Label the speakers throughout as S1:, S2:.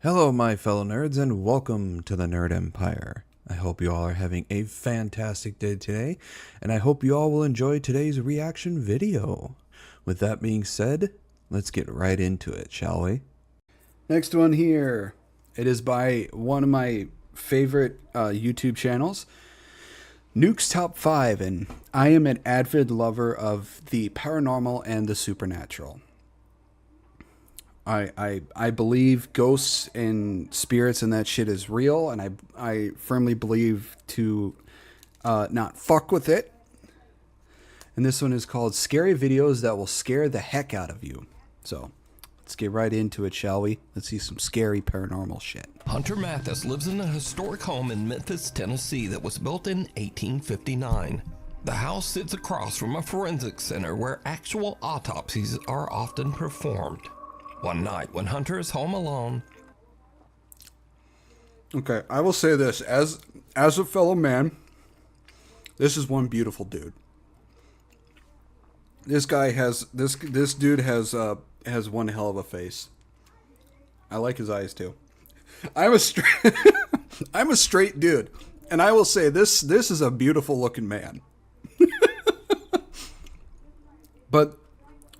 S1: Hello my fellow nerds and welcome to the Nerd Empire. I hope you all are having a fantastic day today, and I hope you all will enjoy today's reaction video. With that being said, let's get right into it, shall we? Next one here. It is by one of my favorite YouTube channels, Nuke's Top 5, and I am an avid lover of the paranormal and the supernatural. I believe ghosts and spirits and that shit is real, and I firmly believe to not fuck with it. And this one is called Scary Videos That Will Scare the Heck Out of You. So let's get right into it, shall we? Let's see some scary paranormal shit.
S2: Hunter Mathis lives in a historic home in Memphis, Tennessee that was built in 1859. The house sits across from a forensic center where actual autopsies are often performed. One night, when Hunter is home alone...
S1: Okay, I will say this, as a fellow man, this is one beautiful dude. This guy has, this dude has one hell of a face. I like his eyes too. I'm a straight dude, and I will say this is a beautiful looking man. But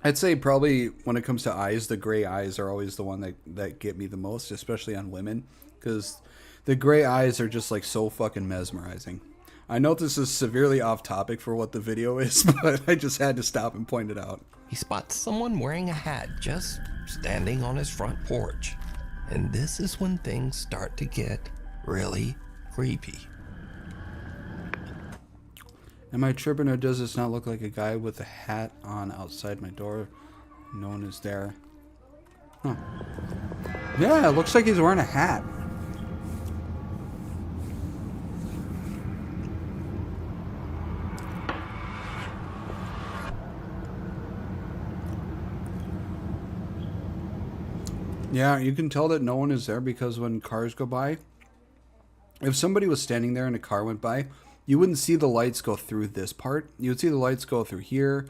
S1: I'd say probably when it comes to eyes, the gray eyes are always the one that get me the most, especially on women, because the gray eyes are just like so fucking mesmerizing. I know this is severely off topic for what the video is, but I just had to stop and point it out.
S2: He spots someone wearing a hat just standing on his front porch. And this is when things start to get really creepy.
S1: Am I tripping, or does this not look like a guy with a hat on outside my door? No one is there. Huh. Yeah, it looks like he's wearing a hat. Yeah, you can tell that no one is there because when cars go by, if somebody was standing there and a car went by, you wouldn't see the lights go through this part. You would see the lights go through here,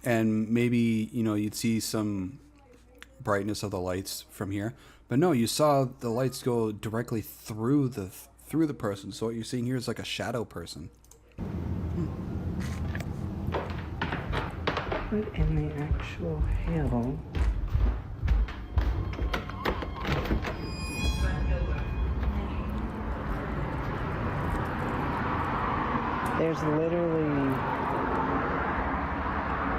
S1: and maybe, you know, you'd see some brightness of the lights from here. But no, you saw the lights go directly through the person. So what you're seeing here is like a shadow person.
S3: What in the actual hell? There's literally...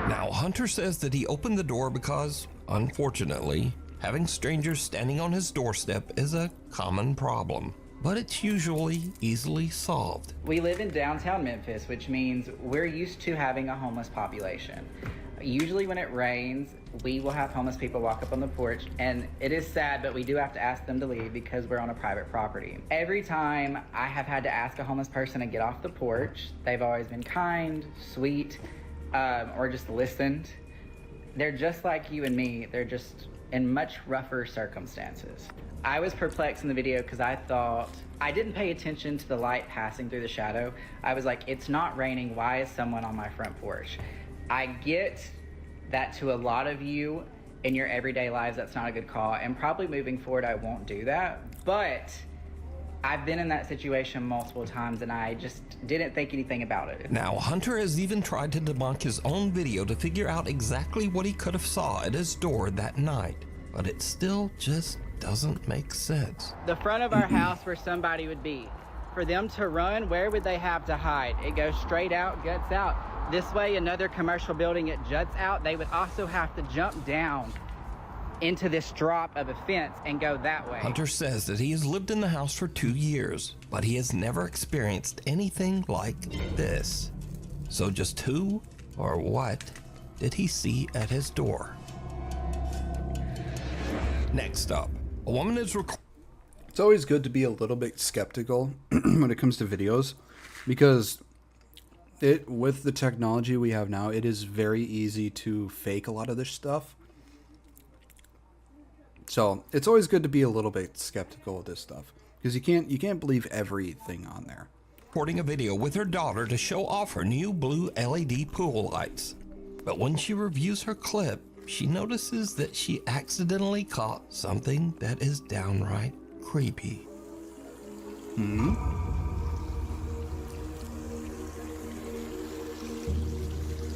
S2: Now, Hunter says that he opened the door because, unfortunately, having strangers standing on his doorstep is a common problem. But it's usually easily solved.
S4: We live in downtown Memphis, which means we're used to having a homeless population. Usually when it rains, we will have homeless people walk up on the porch, and it is sad, but we do have to ask them to leave because we're on a private property. Every time I have had to ask a homeless person to get off the porch, they've always been kind, sweet, or just listened. They're just like you and me. They're just in much rougher circumstances. I was perplexed in the video because I thought, I didn't pay attention to the light passing through the shadow. I was like, it's not raining. Why is someone on my front porch? I get that to a lot of you in your everyday lives, that's not a good call. And probably moving forward, I won't do that. But I've been in that situation multiple times and I just didn't think anything about it.
S2: Now, Hunter has even tried to debunk his own video to figure out exactly what he could have saw at his door that night. But it still just doesn't make sense.
S4: The front of our house where somebody would be. For them to run, where would they have to hide? It goes straight out, guts out. This way, another commercial building, it juts out. They would also have to jump down into this drop of a fence and go that way.
S2: Hunter says that he has lived in the house for 2 years, but he has never experienced anything like this. So just who or what did he see at his door? Next up, a woman is
S1: It's always good to be a little bit skeptical when it comes to videos, because with the technology we have now, it is very easy to fake a lot of this stuff. So it's always good to be a little bit skeptical of this stuff, because you can't believe everything on there.
S2: recording a video with her daughter to show off her new blue LED pool lights. But when she reviews her clip, she notices that she accidentally caught something that is downright creepy.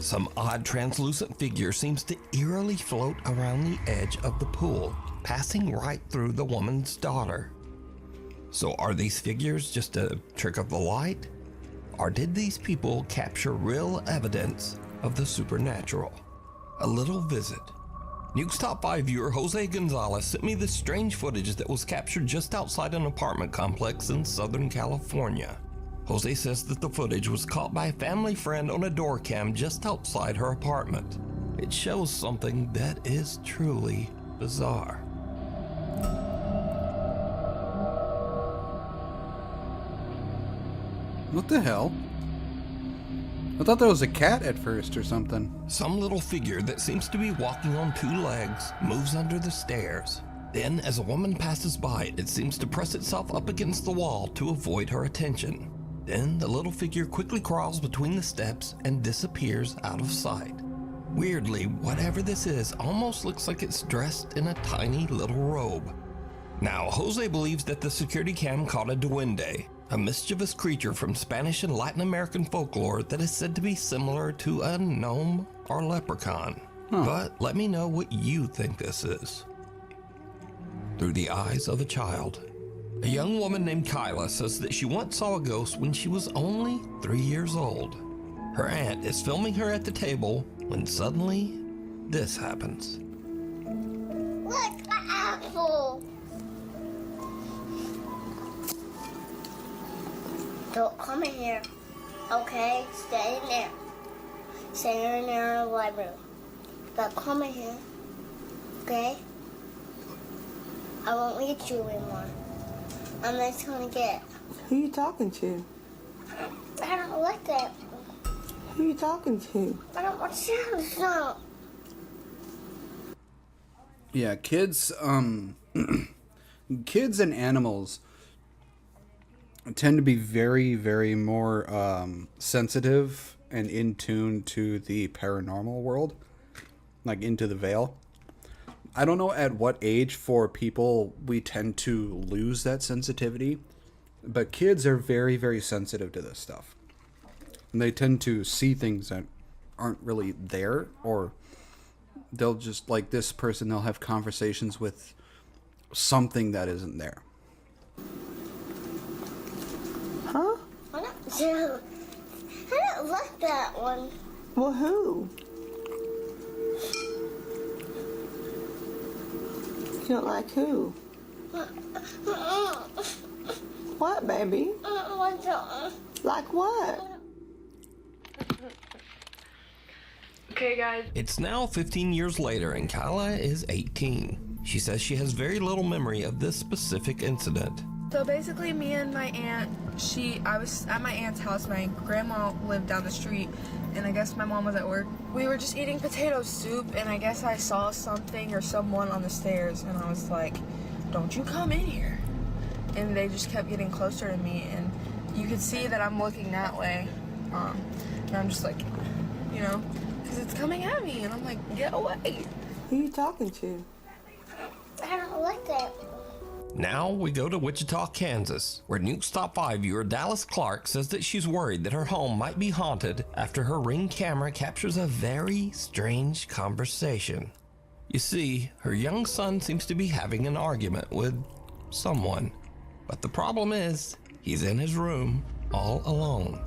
S2: Some odd translucent figure seems to eerily float around the edge of the pool, passing right through the woman's daughter. So are these figures just a trick of the light? Or did these people capture real evidence of the supernatural? A little visit. Nuke's Top 5 viewer Jose Gonzalez sent me this strange footage that was captured just outside an apartment complex in Southern California. Jose says that the footage was caught by a family friend on a door cam just outside her apartment. It shows something that is truly bizarre.
S1: What the hell? I thought that was a cat at first or something.
S2: Some little figure that seems to be walking on two legs moves under the stairs. Then, as a woman passes by, it seems to press itself up against the wall to avoid her attention. Then, the little figure quickly crawls between the steps and disappears out of sight. Weirdly, whatever this is almost looks like it's dressed in a tiny little robe. Now, Jose believes that the security cam caught a duende, a mischievous creature from Spanish and Latin American folklore that is said to be similar to a gnome or leprechaun. But let me know what you think this is. Through the eyes of a child. A young woman named Kyla says that she once saw a ghost when she was only 3 years old. Her aunt is filming her at the table when suddenly this happens.
S5: Look, an apple. Don't come in here, okay? Stay in there. Stay in there in the library. Don't come in here, okay? I won't eat you anymore. I'm just gonna get.
S3: Who you talking to?
S5: I don't like that.
S3: Who you talking to?
S5: I don't want to stop.
S1: Yeah, kids, kids and animals tend to be very, very more sensitive and in tune to the paranormal world, like into the veil. I don't know at what age for people we tend to lose that sensitivity, but kids are very, very sensitive to this stuff. And they tend to see things that aren't really there, or they'll just, like this person, they'll have conversations with something that isn't there.
S3: Huh?
S5: I don't like that one.
S3: Well, who? You don't like who? What, baby? Like what?
S6: Okay, guys.
S2: It's now 15 years later and Kyla is 18. She says she has very little memory of this specific incident.
S6: So basically, me and my aunt, I was at my aunt's house. My grandma lived down the street, and I guess my mom was at work. We were just eating potato soup, and I guess I saw something or someone on the stairs, and I was like, don't you come in here. And they just kept getting closer to me, and you could see that I'm looking that way. And I'm just like, you know, because it's coming at me, and I'm like, get away.
S3: Who you talking to?
S5: I don't like that.
S2: Now we go to Wichita, Kansas, where Nuke's Top 5 viewer Dallas Clark says that she's worried that her home might be haunted after her Ring camera captures a very strange conversation. You see, her young son seems to be having an argument with someone, but the problem is, he's in his room all alone.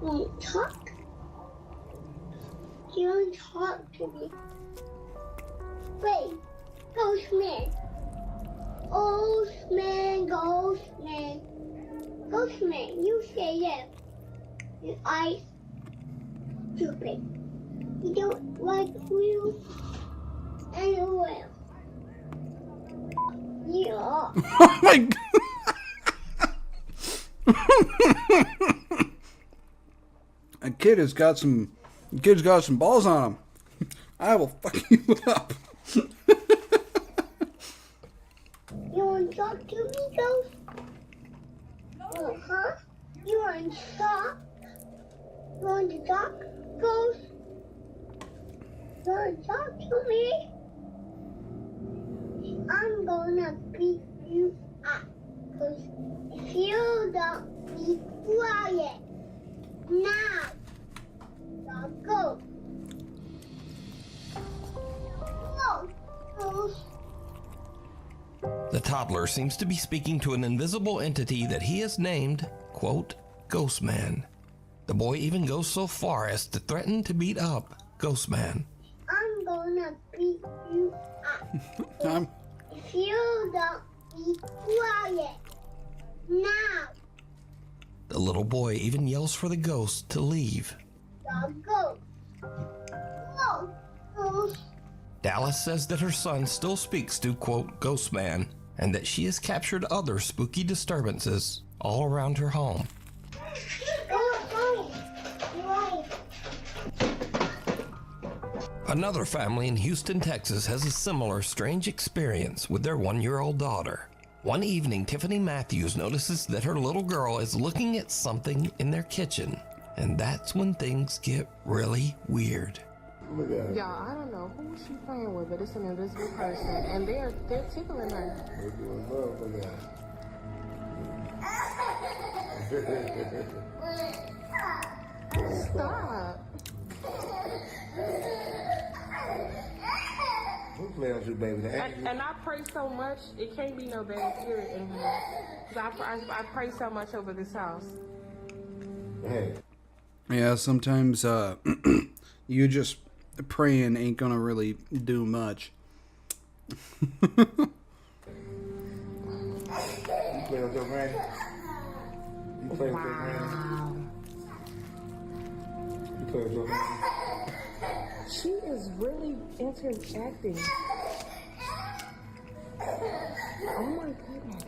S5: Won't talk? You don't talk to me. Wait, ghost man. Ghost man, ghost man. Ghost man, you say yes. Your eyes stupid. You don't like you anywhere. Yeah.
S1: Oh my god! A kid's got some balls on him. I will fuck you up.
S5: You want to talk to me, ghost? Huh? You want to talk? You want to talk, ghost? Don't talk to me. I'm gonna beat you up. Because if you don't be quiet now, I'll go. Go.
S2: The toddler seems to be speaking to an invisible entity that he has named, quote, Ghost Man. The boy even goes so far as to threaten to beat up Ghost Man.
S5: I'm gonna beat you up. If you don't be quiet now,
S2: The little boy even yells for the ghost to leave.
S5: I'll go. Go.
S2: Dallas says that her son still speaks to, quote, Ghost Man, and that she has captured other spooky disturbances all around her home. Another family in Houston, Texas has a similar strange experience with their 1-year-old daughter. One evening, Tiffany Matthews notices that her little girl is looking at something in their kitchen, and that's when things get really weird.
S7: Y'all, I don't know who she's playing with, but it's an invisible person, and they're tickling her. Stop. And I pray so much, it can't be no bad spirit in here. 'Cause I pray so much over this house.
S8: Yeah, sometimes you just praying ain't gonna really do much.
S9: You play with your granny? You play with your granny? You play with your granny?
S7: She is really interacting. Oh my goodness.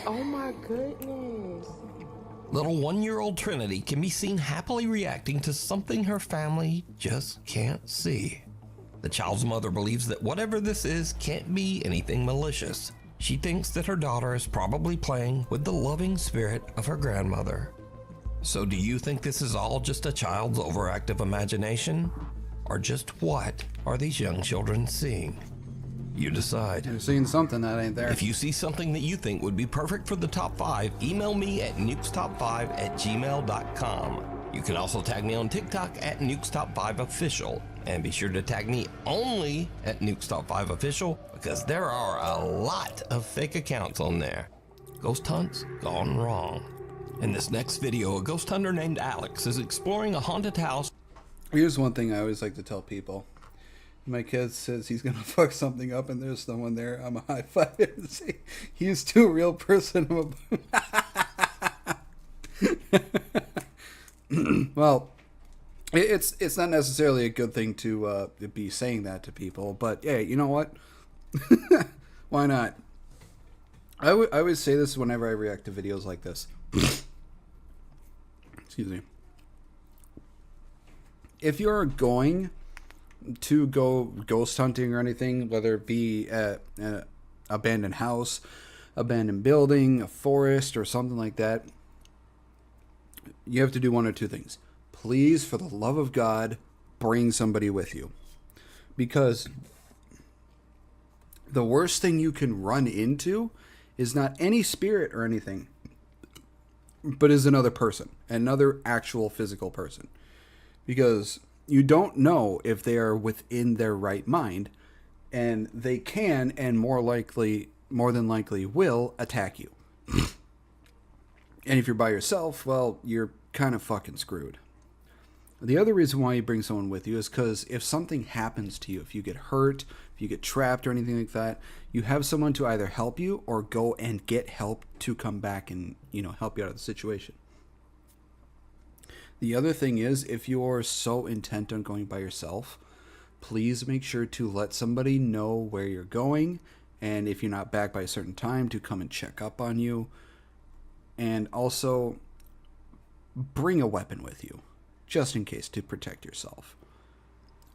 S7: Oh my goodness.
S2: Little 1-year-old Trinity can be seen happily reacting to something her family just can't see. The child's mother believes that whatever this is can't be anything malicious. She thinks that her daughter is probably playing with the loving spirit of her grandmother. So do you think this is all just a child's overactive imagination? Or just what are these young children seeing? You decide.
S8: You're seeing something that ain't there.
S2: If you see something that you think would be perfect for the top 5, email me at nukestop5@gmail.com. You can also tag me on TikTok at nukestop5official, and be sure to tag me only at nukestop5official because there are a lot of fake accounts on there. Ghost hunts gone wrong. In this next video, a ghost hunter named Alex is exploring a haunted house.
S8: Here's one thing I always like to tell people. My kid says he's gonna fuck something up and there's someone there. I'm a high five him and say, he's too real person. Well, it's not necessarily a good thing to be saying that to people, but hey, you know what? Why not? I always say this whenever I react to videos like this. Excuse me. If you're going to go ghost hunting or anything, whether it be at an abandoned house, abandoned building, a forest, or something like that, you have to do one or two things. Please, for the love of God, bring somebody with you. Because the worst thing you can run into is not any spirit or anything, but is another person, another actual physical person. Because you don't know if they are within their right mind, and they can, and more than likely will attack you. And if you're by yourself, well, you're kind of fucking screwed. The other reason why you bring someone with you is because if something happens to you, if you get hurt, if you get trapped or anything like that, you have someone to either help you or go and get help to come back and, help you out of the situation. The other thing is, if you're so intent on going by yourself, please make sure to let somebody know where you're going, and if you're not back by a certain time, to come and check up on you. And also, bring a weapon with you, just in case, to protect yourself.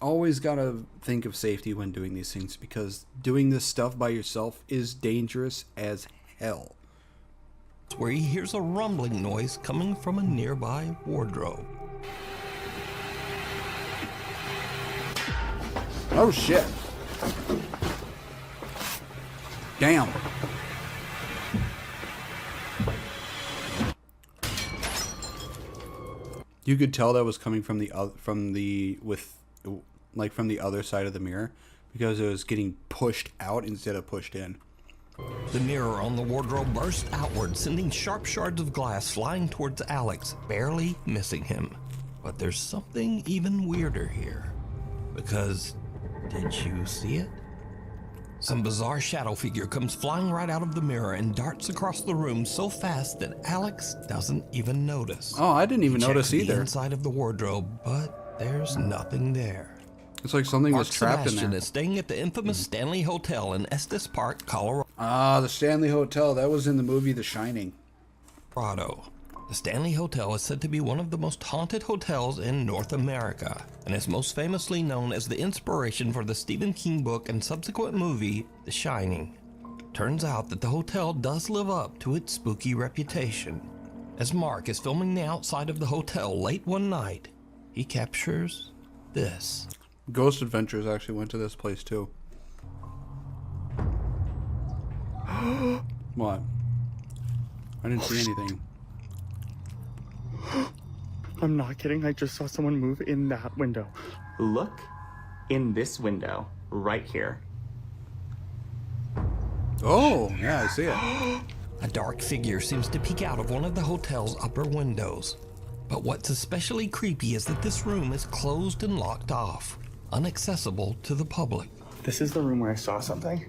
S8: always gotta think of safety when doing these things, because doing this stuff by yourself is dangerous as hell.
S2: Where he hears a rumbling noise coming from a nearby wardrobe.
S8: Oh shit. Damn. You could tell that was coming from the other side of the mirror, because it was getting pushed out instead of pushed in.
S2: The mirror on the wardrobe burst outward, sending sharp shards of glass flying towards Alex, barely missing him. But there's something even weirder here. Because, did you see it? Some bizarre shadow figure comes flying right out of the mirror and darts across the room so fast that Alex doesn't even notice.
S8: Oh, I didn't even notice
S2: either.
S8: either.
S2: Inside of the wardrobe, but there's nothing there.
S8: It's like something was
S2: Mark
S8: trapped
S2: Sebastian
S8: in there.
S2: is staying at the infamous Stanley Hotel in Estes Park, Colorado.
S8: Ah, the Stanley Hotel. That was in the movie The Shining.
S2: The Stanley Hotel is said to be one of the most haunted hotels in North America, and is most famously known as the inspiration for the Stephen King book and subsequent movie, The Shining. Turns out that the hotel does live up to its spooky reputation. As Mark is filming the outside of the hotel late one night, he captures this.
S8: Ghost Adventures actually went to this place too. What? I didn't see anything.
S10: I'm not kidding. I just saw someone move in that window. Look in this window right here.
S8: Oh, yeah, I see it.
S2: A dark figure seems to peek out of one of the hotel's upper windows. But what's especially creepy is that this room is closed and locked off, inaccessible to the public.
S10: This is the room where I saw something.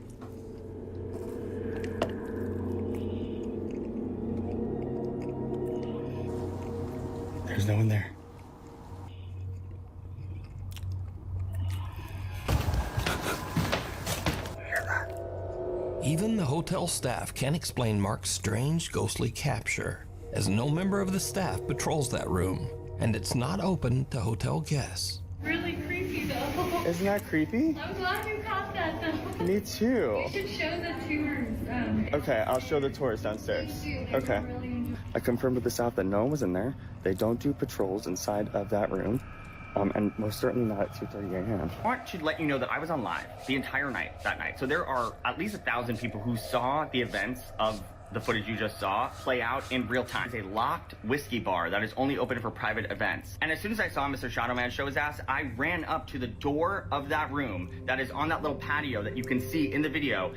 S10: There's no one there.
S2: Even the hotel staff can't explain Mark's strange ghostly capture, as no member of the staff patrols that room, and it's not open to hotel guests.
S11: Really creepy though.
S10: Isn't that creepy?
S11: I'm glad you caught that though.
S10: Me too.
S11: You should show the tours.
S10: Okay, I'll show the tours downstairs. Okay. I confirmed with the staff that no one was in there. They don't do patrols inside of that room. And most certainly not at 2:30 a.m.
S12: I want to let you know that I was on live the entire night that night. So there are at least 1,000 people who saw the events of the footage you just saw play out in real time. It's a locked whiskey bar that is only open for private events. And as soon as I saw Mr. Shadowman show his ass, I ran up to the door of that room that is on that little patio that you can see in the video,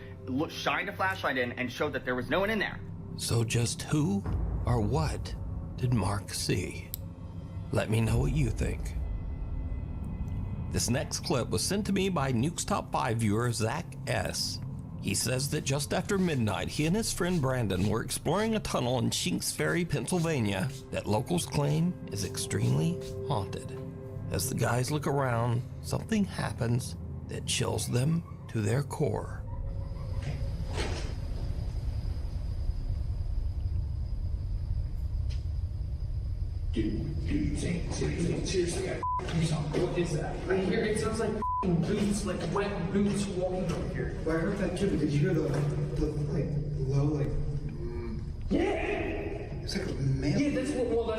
S12: shined a flashlight in and showed that there was no one in there.
S2: So just who or what did Mark see? Let me know what you think. This next clip was sent to me by Nuke's Top 5 viewer Zach S. He says that just after midnight, he and his friend Brandon were exploring a tunnel in Shinks Ferry, Pennsylvania, that locals claim is extremely haunted. As the guys look around, something happens that chills them to their core.
S13: Seriously, what is that? I hear it sounds like boots, like wet boots walking over here.
S9: Well, I heard that too, but did you hear the like low like?
S13: Yeah.
S9: It's like a male.
S13: Yeah, that's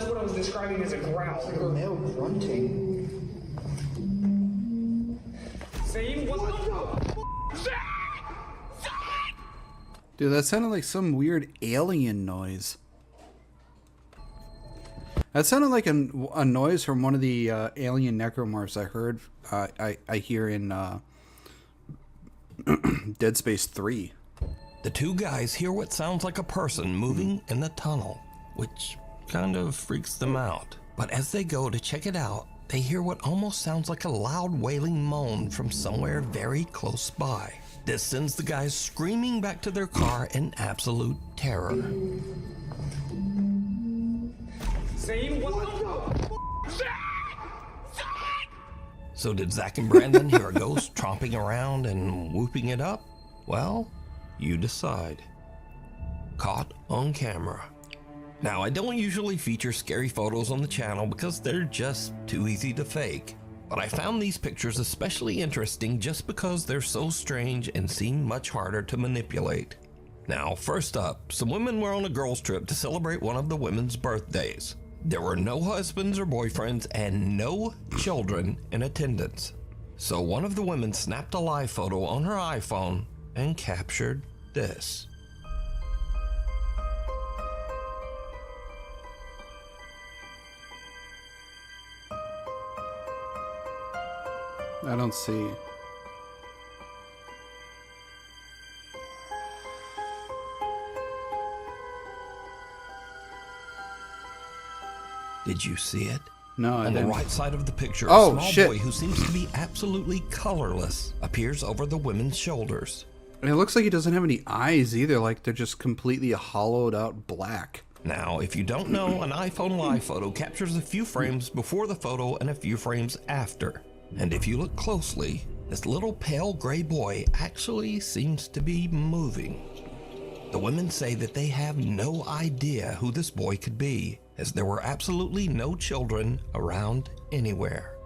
S13: what I was describing as a growl.
S9: It's like a male grunting.
S13: Saying what the
S8: Dude, that sounded like some weird alien noise. That sounded like a noise from one of the alien necromorphs I heard. I hear in Dead Space 3.
S2: The two guys hear what sounds like a person moving in the tunnel, which kind of freaks them out. But as they go to check it out, they hear what almost sounds like a loud wailing moan from somewhere very close by. This sends the guys screaming back to their car in absolute terror.
S13: Saying what the
S2: So did Zach and Brandon hear a ghost tromping around and whooping it up? Well, you decide. Caught on camera. Now, I don't usually feature scary photos on the channel because they're just too easy to fake. But I found these pictures especially interesting just because they're so strange and seem much harder to manipulate. Now, first up, some women were on a girls' trip to celebrate one of the women's birthdays. There were no husbands or boyfriends and no children in attendance. So one of the women snapped a live photo on her iPhone and captured this.
S8: I don't see.
S2: Did you see it?
S8: No, I
S2: On
S8: didn't.
S2: the right side of the picture,
S8: Oh,
S2: a small
S8: shit.
S2: boy who seems to be absolutely colorless appears over the women's shoulders.
S8: And it looks like he doesn't have any eyes either, like they're just completely hollowed out black.
S2: Now, if you don't know, an iPhone live photo captures a few frames before the photo and a few frames after. And if you look closely, this little pale gray boy actually seems to be moving. The women say that they have no idea who this boy could be, as there were absolutely no children around anywhere.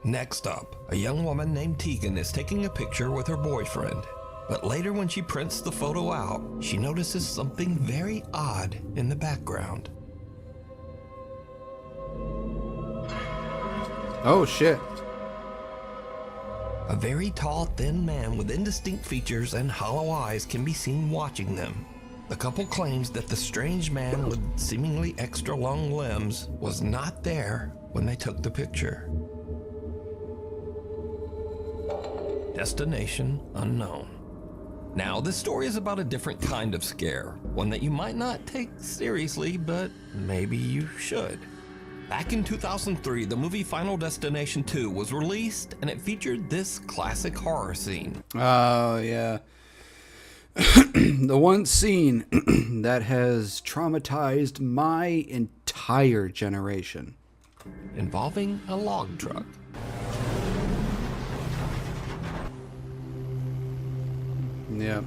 S2: Next up, a young woman named Tegan is taking a picture with her boyfriend. But later when she prints the photo out, she notices something very odd in the background.
S8: Oh shit.
S2: A very tall, thin man with indistinct features and hollow eyes can be seen watching them. The couple claims that the strange man with seemingly extra long limbs was not there when they took the picture. Destination unknown. Now, this story is about a different kind of scare, one that you might not take seriously, but maybe you should. Back in 2003, the movie Final Destination 2 was released, and it featured this classic horror scene.
S8: Oh, yeah. The one scene that has traumatized my entire generation.
S2: Involving a log truck.
S8: Yeah.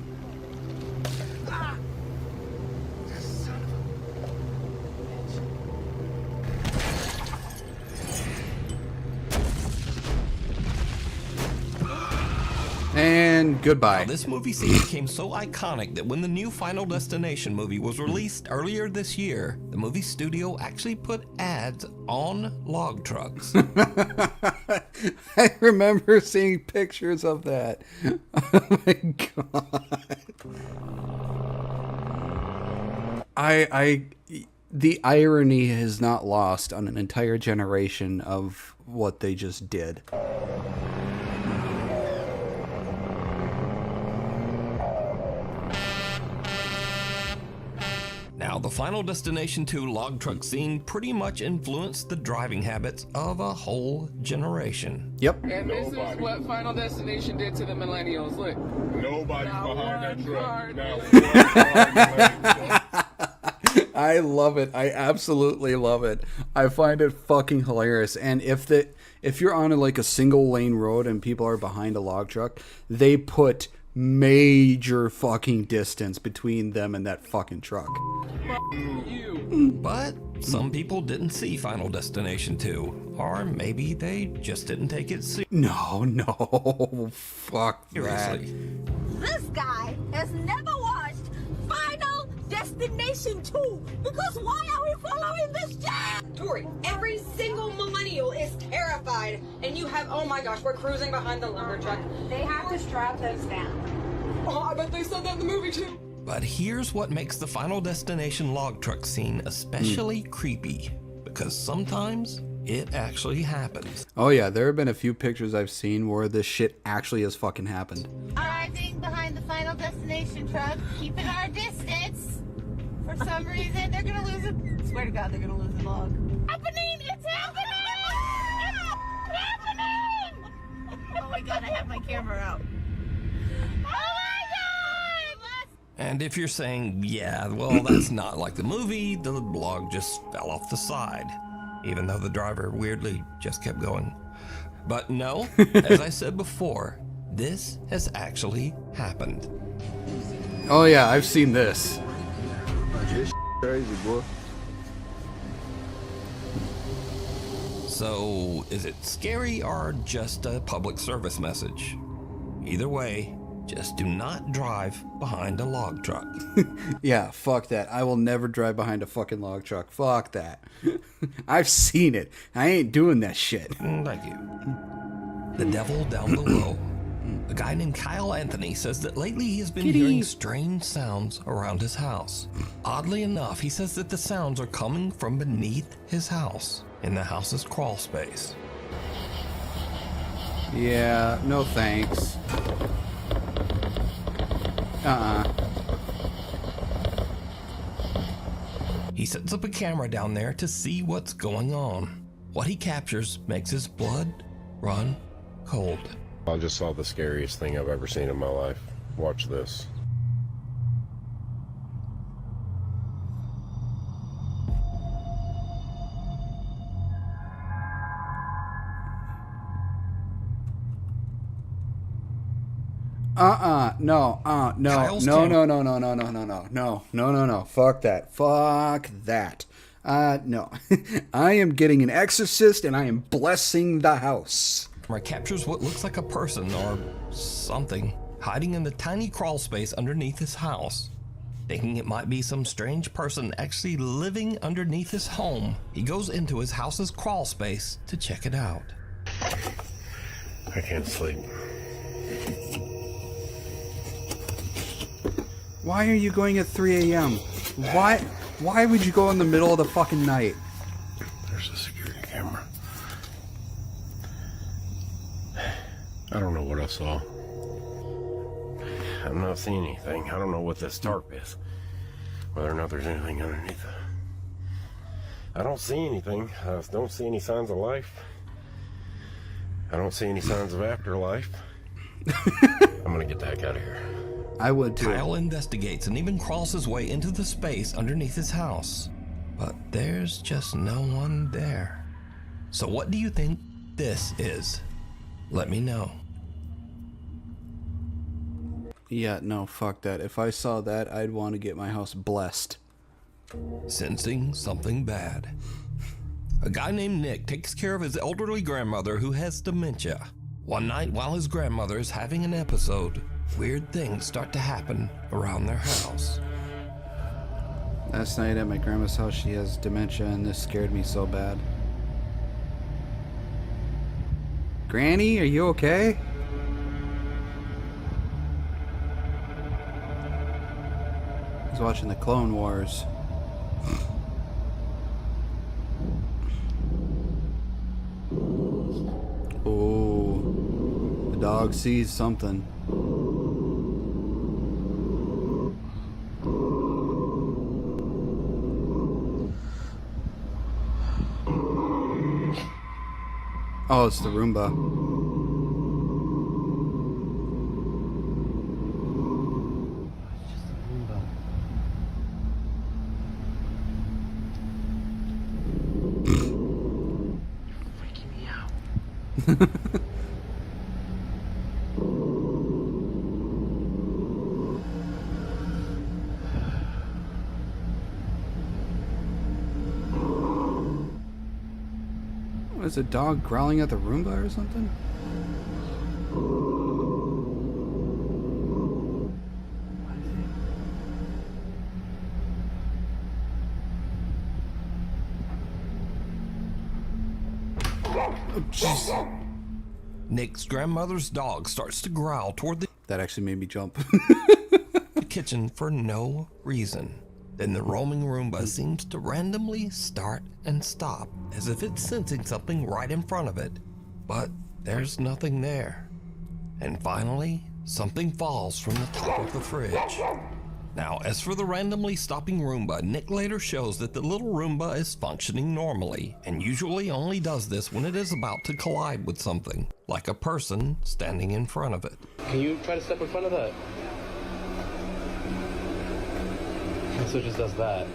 S8: And goodbye.
S2: Now, this movie scene became so iconic that when the new Final Destination movie was released earlier this year, the movie studio actually put ads on log trucks.
S8: I remember seeing pictures of that. Oh my god. The irony is not lost on an entire generation of what they just did.
S2: Now, the Final Destination 2 log truck scene pretty much influenced the driving habits of a whole generation.
S8: Yep.
S13: And this is what Final Destination did to the millennials. Look.
S9: Nobody's behind that truck.
S8: I love it. I absolutely love it. I find it fucking hilarious. And if you're on like a single lane road and people are behind a log truck, they put major fucking distance between them and that fucking truck.
S2: But some people didn't see Final Destination 2, or maybe they just didn't take it seriously.
S8: No, fuck that.
S14: This guy has never watched Final Destination 2 because why are we following this jam?
S15: Tori, every single millennial is terrified, and you have, oh my gosh, we're cruising behind the lumber truck.
S14: They have to strap those down.
S15: Oh, I bet they said that in the movie too.
S2: But here's what makes the Final Destination log truck scene especially creepy, because sometimes it actually happens.
S8: Oh yeah, there have been a few pictures I've seen where this shit actually has fucking happened.
S14: Arriving behind the Final Destination truck, keeping our distance. For some reason, they're gonna lose it. Swear to God, they're gonna lose the log. Happening! It's happening! It's happening! Oh my God, I have my camera out.
S2: And if you're saying, yeah, well, that's not like the movie, the log just fell off the side, even though the driver weirdly just kept going. But no, as I said before, this has actually happened.
S8: Oh yeah, I've seen this.
S9: This crazy, boy.
S2: So, is it scary or just a public service message? Either way, just do not drive behind a log truck.
S8: Yeah, fuck that. I will never drive behind a fucking log truck. Fuck that. I've seen it. I ain't doing that shit.
S2: Thank you. The devil down below. A guy named Kyle Anthony says that lately he has been hearing strange sounds around his house. Oddly enough, he says that the sounds are coming from beneath his house, in the house's crawl space.
S8: Yeah, no thanks.
S2: He sets up a camera down there to see what's going on. What he captures makes his blood run cold.
S16: I just saw the scariest thing I've ever seen in my life. Watch this.
S8: No. Fuck that. No. I am getting an exorcist and I am blessing the house.
S2: Camera captures what looks like a person or something hiding in the tiny crawl space underneath his house. Thinking it might be some strange person actually living underneath his home, he goes into his house's crawl space to check it out.
S16: I can't sleep.
S8: Why are you going at 3 a.m.? Why would you go in the middle of the fucking night?
S16: There's a security camera. I don't know what I saw. I'm not seeing anything. I don't know what this tarp is. Whether or not there's anything underneath it. I don't see anything. I don't see any signs of life. I don't see any signs of afterlife. I'm gonna get the heck out of here.
S8: I would too.
S2: Kyle investigates and even crawls his way into the space underneath his house. But there's just no one there. So what do you think this is? Let me know.
S8: Yeah, no, fuck that. If I saw that, I'd want to get my house blessed.
S2: Sensing something bad. A guy named Nick takes care of his elderly grandmother who has dementia. One night while his grandmother is having an episode, weird things start to happen around their house.
S8: Last night at my grandma's house, she has dementia and this scared me so bad. Granny, are you okay? I was watching the Clone Wars. Oh, the dog sees something. Oh, it's the Roomba. What is a dog growling at the Roomba or something? Oh, jeez.
S2: Nick's grandmother's dog starts to growl toward the
S8: That actually made me jump.
S2: kitchen for no reason. Then the roaming Roomba seems to randomly start and stop, as if it's sensing something right in front of it. But there's nothing there. And finally, something falls from the top of the fridge. Now, as for the randomly stopping Roomba, Nick later shows that the little Roomba is functioning normally, and usually only does this when it is about to collide with something, like a person standing in front of it.
S17: Can you try to step in front of that? So it just does that.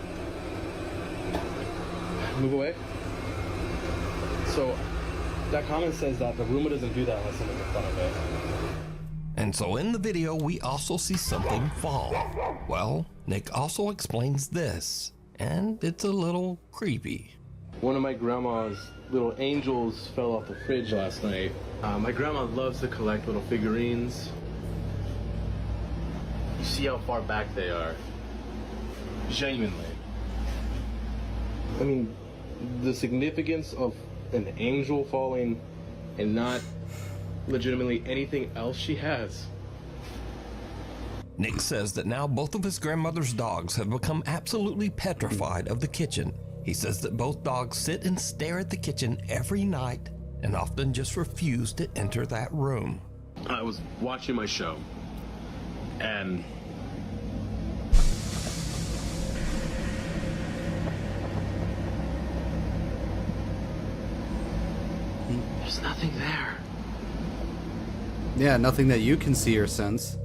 S17: Move away. So that comment says that the Roomba doesn't do that unless someone's in front of it.
S2: And so in the video, we also see something fall. Well, Nick also explains this, and it's a little creepy.
S17: One of my grandma's little angels fell off the fridge last night. My grandma loves to collect little figurines. You see how far back they are. Genuinely. I mean, the significance of an angel falling and not legitimately anything else she has.
S2: Nick says that now both of his grandmother's dogs have become absolutely petrified of the kitchen. He says that both dogs sit and stare at the kitchen every night and often just refuse to enter that room.
S17: I was watching my show and there's nothing there.
S8: Yeah, nothing that you can see or sense.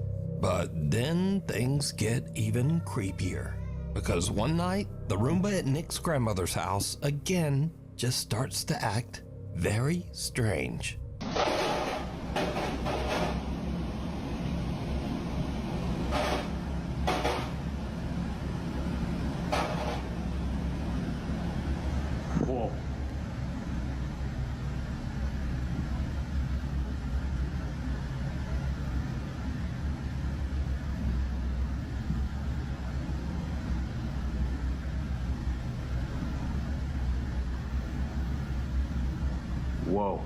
S2: But then things get even creepier. Because one night, the Roomba at Nick's grandmother's house again just starts to act very strange.
S17: Whoa. Whoa.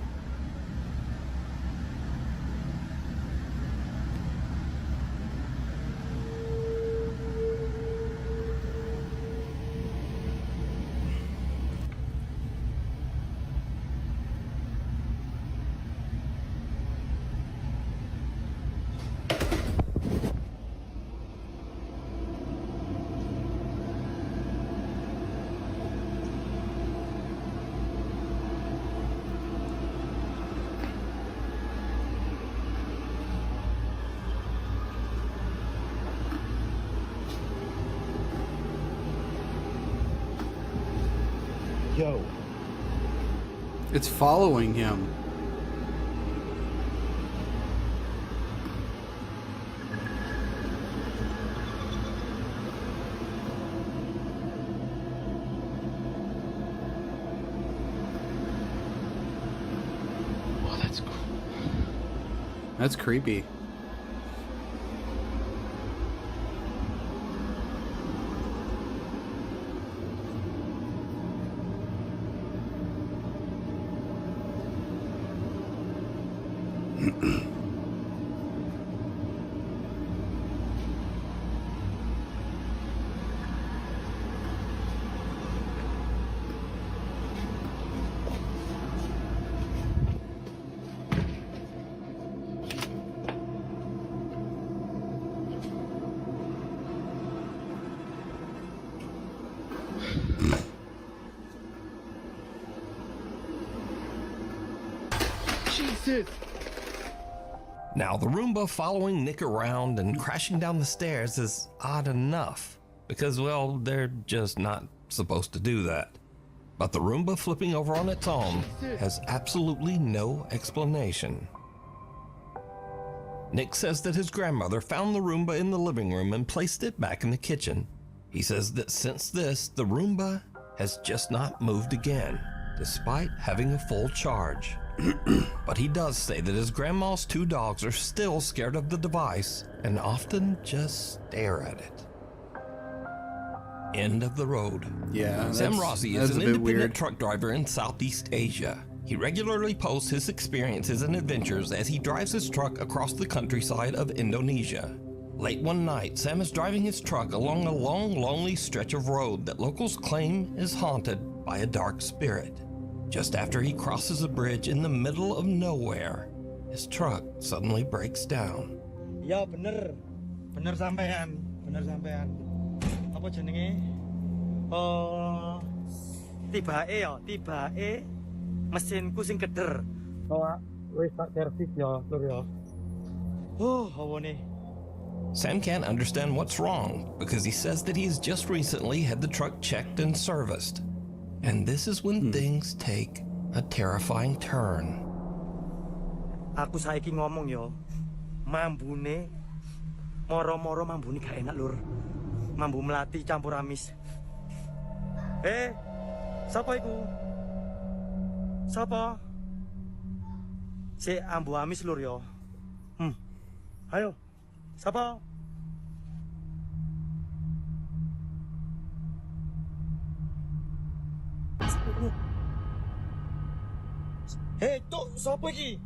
S8: Yo. It's following him.
S17: Oh, that's cool.
S8: That's creepy.
S17: Jesus!
S2: Now, the Roomba following Nick around and crashing down the stairs is odd enough, because, well, they're just not supposed to do that. But the Roomba flipping over on its own has absolutely no explanation. Nick says that his grandmother found the Roomba in the living room and placed it back in the kitchen. He says that since this, the Roomba has just not moved again, despite having a full charge. But he does say that his grandma's two dogs are still scared of the device and often just stare at it. End of the road.
S8: Yeah,
S2: Sam Rossi is an independent
S8: weird
S2: truck driver in Southeast Asia. He regularly posts his experiences and adventures as he drives his truck across the countryside of Indonesia. Late one night, Sam is driving his truck along a long, lonely stretch of road that locals claim is haunted by a dark spirit. Just after he crosses a bridge in the middle of nowhere, his truck suddenly breaks down.
S18: Ya bener sampean, Apa jenenge? Tibake mesinku sing keder. Oh, wis tak servis ya, Lur ya. Oh, hawane.
S2: Sam can't understand what's wrong because he says that he's just recently had the truck checked and serviced. And this is when things take a terrifying turn.
S18: Aku saiki ngomong yo, mambune moro-moro mambune gak enak, Lur. Mambu melati campur amis. Sapa iku? Sapa? Si ambu amis luryo. Ayo. Sapa? Hey, to sapa ki?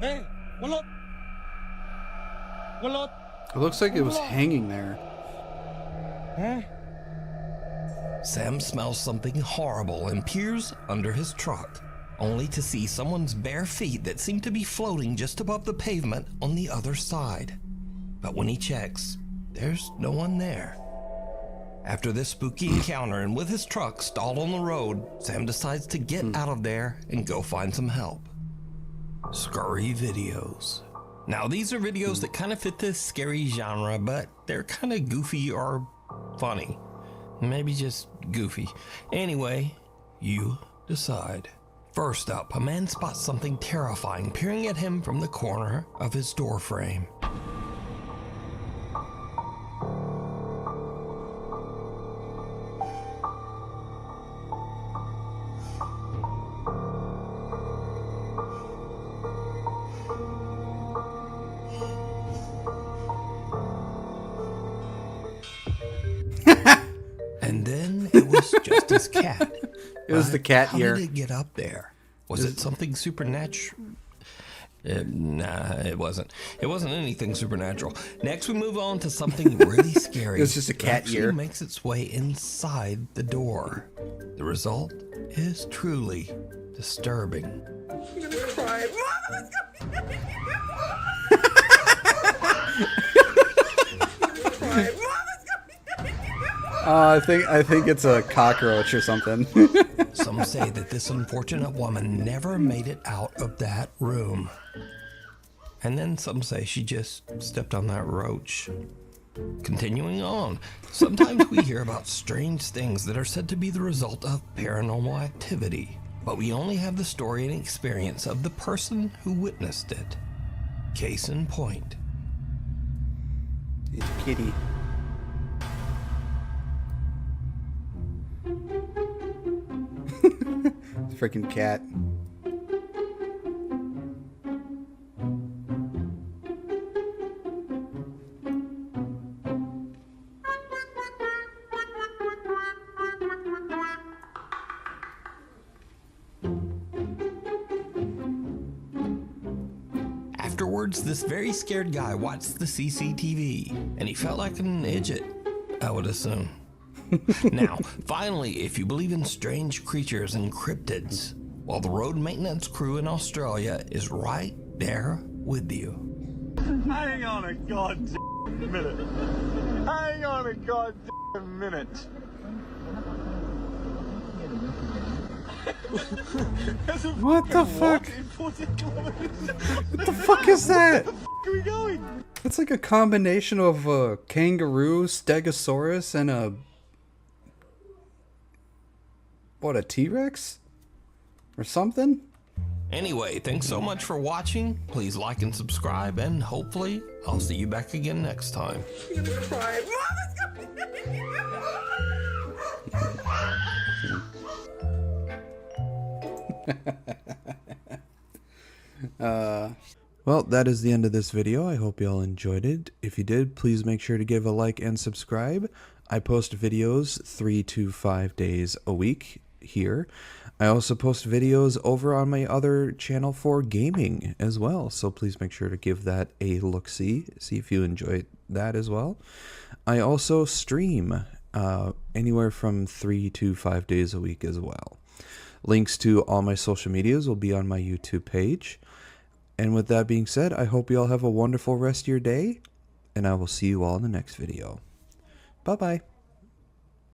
S18: Hey, walot. Walot.
S8: It looks like it was hanging there.
S18: Huh?
S2: Sam smells something horrible and peers under his truck, only to see someone's bare feet that seem to be floating just above the pavement on the other side. But when he checks, there's no one there. After this spooky encounter and with his truck stalled on the road, Sam decides to get out of there and go find some help. Scary videos. Now these are videos that kind of fit this scary genre, but they're kind of goofy or funny. Maybe just goofy. Anyway, you decide. First up, a man spots something terrifying peering at him from the corner of his door frame. And then it was just his cat.
S8: It was the cat
S2: How
S8: ear.
S2: did it get up there? Was it something supernatural? Nah, it wasn't. It wasn't anything supernatural. Next, we move on to something really scary.
S8: It was just a cat
S2: Actually
S8: ear.
S2: makes its way inside the door. The result is truly disturbing.
S3: I'm gonna cry.
S8: I think it's a cockroach or something.
S2: Some say that this unfortunate woman never made it out of that room. And then some say she just stepped on that roach. Continuing on, sometimes we hear about strange things that are said to be the result of paranormal activity, but we only have the story and experience of the person who witnessed it. Case in point.
S8: It's a kitty. Freaking cat.
S2: Afterwards, this very scared guy watched the CCTV, and he felt like an idiot, I would assume. Now, finally, if you believe in strange creatures and cryptids, well, the road maintenance crew in Australia is right there with you.
S19: Hang on a goddamn minute. Hang on a goddamn minute.
S8: What the fuck? What the fuck is that?
S19: Where the fuck are we going?
S8: That's like a combination of a kangaroo, stegosaurus, and a... What, a T-Rex? Or something?
S2: Anyway, thanks so much for watching. Please like and subscribe, and hopefully I'll see you back again next time.
S3: I'm gonna cry.
S1: Well, that is the end of this video. I hope you all enjoyed it. If you did, please make sure to give a like and subscribe. I post videos 3 to 5 days a week here. I also post videos over on my other channel for gaming as well, so please make sure to give that a look-see, see if you enjoy that as well. I also stream anywhere from 3 to 5 days a week as well. Links to all my social medias will be on my YouTube page. And with that being said, I hope you all have a wonderful rest of your day, and I will see you all in the next video. Bye-bye.